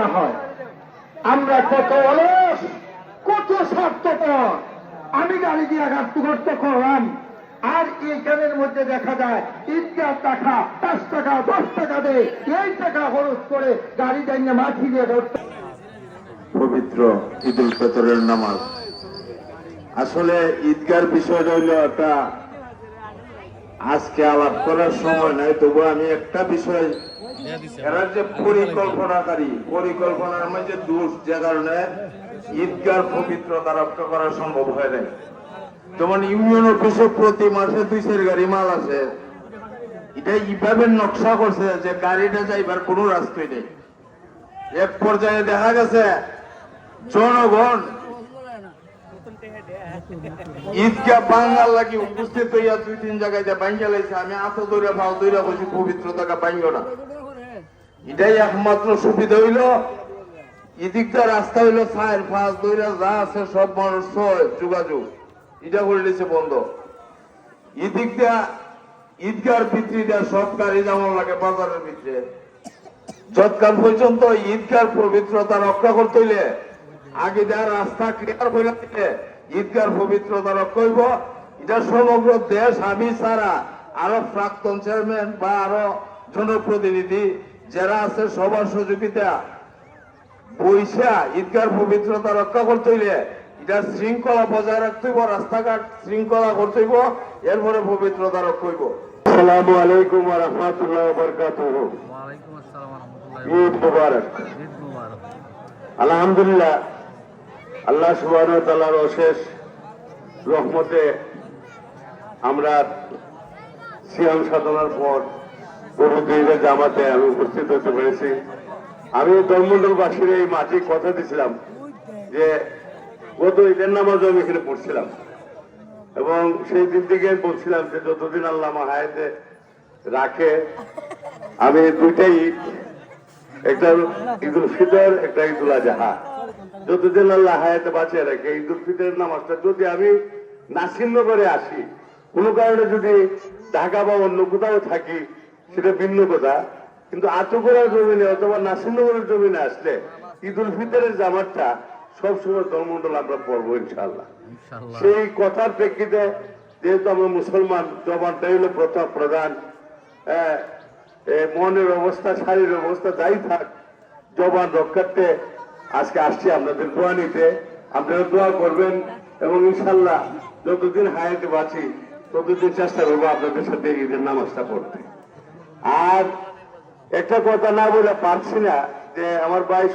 করা হয়। আমরা কত অলস, কত স্বার্থপর। আমি গাড়ি দিয়ে ঘাটতে ঘটতে করলাম, আর এইখানের মধ্যে দেখা যায় ঈদগাহ টাকা 5 টাকা 10 টাকা দেয়, এই টাকা খরচ করে গাড়ি দাইনে মাটি দিয়ে ধরতে। পবিত্র ঈদ উল ফিতরের নামাজ, আসলে ঈদগার বিষয়টা হইল একটা আজকে আলাপ করার সময় নাই, তবু আমি একটা বিষয়, এরা যে পরিকল্পনার মধ্যে দোষ, যে কারণে ঈদগার পবিত্রতা রক্ষা করা সম্ভব হয় নাই। যেমন ইউনিয়ন অফিসে প্রতি মাসে 2 গাড়ি মাল আছে, এটা এইভাবে নকশা করছে যে গাড়িটা যাইবার কোনো রাস্তাই নেই। এক পর্যায়ে দেখা গেছে জনগণ ঈদগাহ বাঙ্গাল লাগি উপস্থিত হইয়া 2-3 জায়গায় বাঙ্গা লাইছে। আমি আতো দৌড়া ভাও দৌড়া বসি পবিত্রতাকে বাঙ্গ না। এটাই একমাত্র সুবিধা হইল, এদিকটা রাস্তা হইলো 4-5 দৌড়া যা আছে সব মানুষ যোগাযোগ, এটা করে দিয়েছে বন্ধ। এদিকটা ঈদগার ভিতরিটা সব গাড়ি যেমন লাগে বাজারের ভিতরে, যতকাল পর্যন্ত ঈদগার পবিত্রতা রক্ষা করতে হইলে আগে দেওয়ার রাস্তা ক্লিয়ার করে দিলে ঈদগার পবিত্রতা রক্ষা হইব। এটা সমগ্র দেশ, আমি ছাড়া আরো প্রাক্তন চেয়ারম্যান বা আরো জনপ্রতিনিধি যারা আছে সবার সহযোগিতা বৈশা ঈদগার পবিত্রতা রক্ষা করতে হইলে এটা শৃঙ্খলা বজায় রাখতে হইব, রাস্তাঘাট শৃঙ্খলা করতে হইব, এরপরে পবিত্রতা রক্ষা হইব। আসসালামু আলাইকুম ওয়া রাহমাতুল্লাহি ওয়া বারাকাতুহু। ঈদ মুবারক। আলহামদুলিল্লাহ, আল্লাহ সুবহানাহু ওয়া তাআলার অশেষ রহমতে আমরা সিয়াম সাধনার পর পবিত্র ঈদের জামাতে আমি উপস্থিত হতে পেরেছি। আমি দলমন্ডলবাসীর এই মাঝে কথা দিয়েছিলাম যে গত ঈদের নামাজ আমি এখানে পড়ছিলাম, এবং সেই দিন থেকে বলছিলাম যে যতদিন আল্লাহ আমার হায়াতে রাখে আমি 2টা ঈদ, একটা ঈদ উল ফিতর, একটা ঈদ উল আজহা, যতদিন আল্লাহ হায়াতে বাঁচিয়ে রাখে ঈদ উল ফিতরের নামাজটা যদি আমি নাসিরনগরে আসি, কোনো কারণে যদি ঢাকা বা অন্য কোথাও থাকি সেটা ভিন্ন কথা, কিন্তু আচকরার জমিনে অথবা নাসিরনগরের জমিনে আসলে ঈদ উল ফিতরের জামাতটা সবসময় দলমন্ডল আমরা পড়বো ইনশাআল্লাহ। সেই কথার প্রেক্ষিতে যেহেতু আমরা মুসলমান, জবানটাই হলো প্রধান, মনের অবস্থা শারীরিক অবস্থা যাই থাক, জবান রক্ষার্থে আজকে আসছি আপনাদের দোয়া নিতে। আপনারা দোয়া করবেন এবং ইনশাল্লাহ যতদিন হায়াতে বাঁচি ততদিন চেষ্টা করবো আপনাদের সাথে ঈদের নামাজটা পড়তে। আর একটা কথা না বলে পারছি না যে আমার ভাই